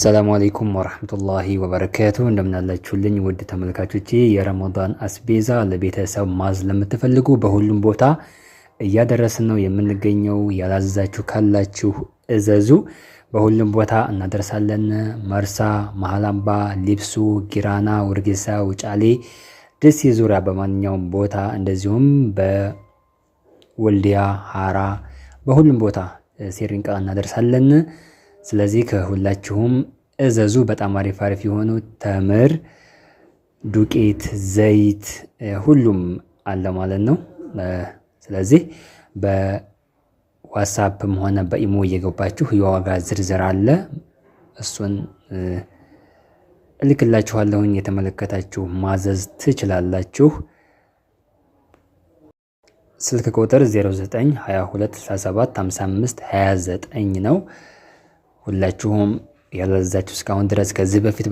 አሰላሙ አለይኩም ወራህመቱላሂ ወበረካቱ። እንደምናላችሁልኝ ውድ ተመልካቾቼ የረመዳን አስቤዛ ለቤተሰብ ማዝ ለምትፈልጉ በሁሉም ቦታ እያደረስን ነው የምንገኘው። ያላዘዛችሁ ካላችሁ እዘዙ፣ በሁሉም ቦታ እናደርሳለን። መርሳ፣ መሃላምባ፣ ሊብሱ፣ ጊራና፣ ወርጌሳ፣ ውጫሌ፣ ደሴ ዙሪያ በማንኛውም ቦታ እንደዚሁም በወልዲያ፣ ሀራ በሁሉም ቦታ ሴሪንቃ እናደርሳለን። ስለዚህ ከሁላችሁም እዘዙ። በጣም አሪፍ የሆኑ ተምር፣ ዱቄት፣ ዘይት ሁሉም አለ ማለት ነው። ስለዚህ በዋትስአፕም ሆነ በኢሞ እየገባችሁ የዋጋ ዝርዝር አለ፣ እሱን እልክላችኋለሁኝ። የተመለከታችሁ ማዘዝ ትችላላችሁ። ስልክ ቁጥር 0922675529 ነው። ሁላችሁም ያላዘዛችሁ እስካሁን ድረስ ከዚህ በፊት